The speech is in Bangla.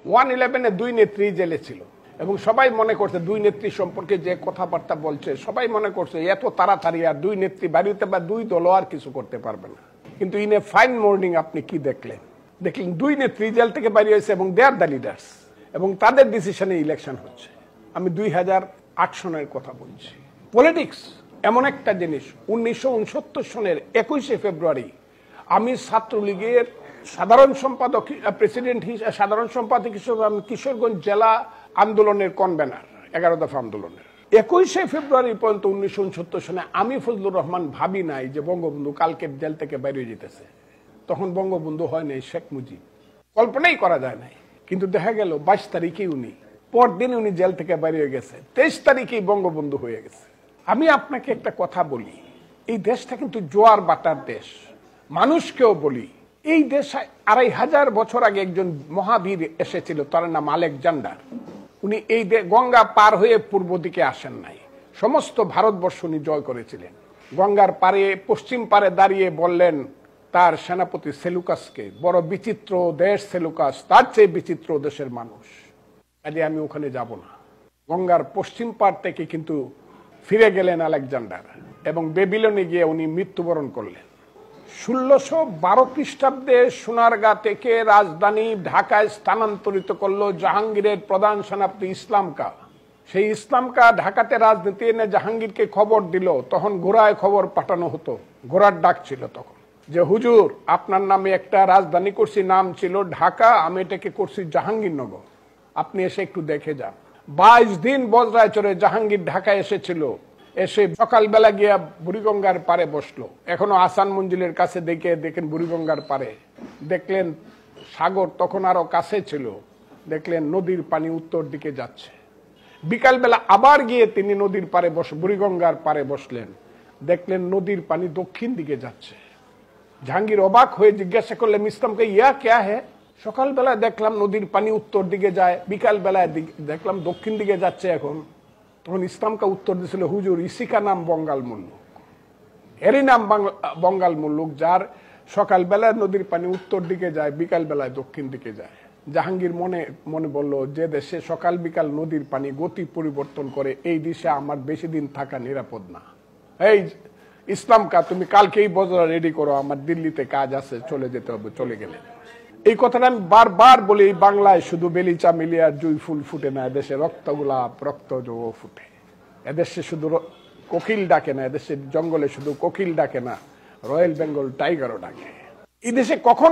111-এ দুই নেত্রী জেলে ছিল এবং সবাই মনে করছে দুই নেত্রী সম্পর্কে যে কথাবার্তা বলছে সবাই মনে করছে এত তাড়াতাড়ি আর দুই নেত্রী বাড়িতে বা দুই দলও আর কিছু করতে পারবে না। কিন্তু ইন এ ফাইন মর্নিং আপনি কি দেখলেন? দেখলেন দুই নেত্রী জেল থেকে বেরিয়ে হয়েছে এবং দে আর দ্য লিডার্স এবং তাদের ডিসিশনে ইলেকশন হচ্ছে। আমি 2008 সনের কথা বলছি। পলিটিক্স এমন একটা জিনিস, 1969 সনের 21শে ফেব্রুয়ারি আমি ছাত্রলীগের সাধারণ সম্পাদক হিসেবে আমি কিশোরগঞ্জ জেলা আন্দোলনের কনভেনার 11 দফা আন্দোলনের 21শে ফেব্রুয়ারি পর্যন্ত 1969 সনে আমি ফজলুর রহমান ভাবি নাই যে বঙ্গবন্ধু কালকে জেল থেকে বেরিয়ে যেতেছে। তখন বঙ্গবন্ধু হয় নাই, শেখ মুজিব, কল্পনাই করা যায় নাই। কিন্তু দেখা গেল 22 তারিখে উনি পরদিন উনি জেল থেকে বেরিয়ে গেছে, 23 তারিখেই বঙ্গবন্ধু হয়ে গেছে। আমি আপনাকে একটা কথা বলি, এই দেশটা কিন্তু জোয়ার বাটার দেশ। মানুষকেও বলি, এই দেশ 2500 বছর আগে একজন মহাবীর এসেছিল, তার নাম আলেকজান্ডার। উনি এই গঙ্গা পার হয়ে পূর্ব দিকে আসেন নাই, সমস্ত ভারতবর্ষ উনি জয় করেছিলেন। গঙ্গার পারে পশ্চিম পারে দাঁড়িয়ে বললেন তার সেনাপতি সেলুকাসকে, বড় বিচিত্র দেশ সেলুকাস, তার চেয়ে বিচিত্র দেশের মানুষ, কাজে আমি ওখানে যাব না। গঙ্গার পশ্চিম পার থেকে কিন্তু ফিরে গেলেন আলেকজান্ডার এবং বেবিলনে গিয়ে উনি মৃত্যুবরণ করলেন। 1612 খ্রিস্টাব্দে সোনারগাঁ থেকে রাজধানী ঢাকায় স্থানান্তরিত করলো জাহাঙ্গীরের প্রধান সেনাপতি ইসলাম খাঁ। সেই ইসলাম খাঁ ঢাকাতে রাজনীতি এনে জাহাঙ্গীরকে খবর দিল। তখন ঘোড়ায় খবর পাঠানো হতো, ঘোড়ার ডাক ছিল তখন, যে হুজুর আপনার নামে একটা রাজধানী করছি, নাম ছিল ঢাকা, আমি এটাকে করছি জাহাঙ্গীরনগর, আপনি এসে একটু দেখে যান। 22 দিন বজরায় চড়ে জাহাঙ্গীর ঢাকায় এসেছিল। এসে সকালবেলা গিয়া বুড়িগঙ্গার পারে বসলো। এখনো আসান মঞ্জিলের কাছে দেখেন বুড়িগঙ্গার পারে দেখলেন সাগর তখন আরো কাছে ছিল, দেখলেন নদীর পানি উত্তর দিকে যাচ্ছে। বিকালবেলা আবার গিয়ে তিনি নদীর পারে বুড়িগঙ্গার পারে বসলেন, দেখলেন নদীর পানি দক্ষিণ দিকে যাচ্ছে। জাহাঙ্গীর অবাক হয়ে জিজ্ঞাসা করলেন ইসলামকে, ইয়া ক্যা হ্যাঁ? সকালবেলা দেখলাম নদীর পানি উত্তর দিকে যায়, বিকাল বেলায় দেখলাম দক্ষিণ দিকে যাচ্ছে এখন। তখন ইসলামকে উত্তর দিয়েছিল, হুজুর ইসিকা নাম বঙ্গাল মুল্লুক, এরই নাম বঙ্গাল মুল্লুক, যার সকালবেলায় নদীর পানি উত্তর দিকে যায়, বিকাল বেলায় দক্ষিণ দিকে যায়। জাহাঙ্গীর মনে মনে বলল, যে দেশে সকাল বিকাল নদীর পানি গতি পরিবর্তন করে, এই দেশে আমার বেশি দিন থাকা নিরাপদ না। এই ইসলাম খাঁ, তুমি কালকেই বজরা রেডি করো, আমার দিল্লিতে কাজ আছে, চলে যেতে হবে। চলে গেলেন। এই কথাটা আমি বারবার বলি, বাংলায় শুধু বেলিচা মিলিয়ার জুই ফুল ফুটে না, এদেশে রক্ত গোলাপ রক্ত জো ফুটে। এদেশে শুধু কোকিল ডাকে না, এদেশের জঙ্গলে শুধু কোকিল ডাকে না, রয়্যাল বেঙ্গল টাইগারও ডাকে। এই দেশে কখন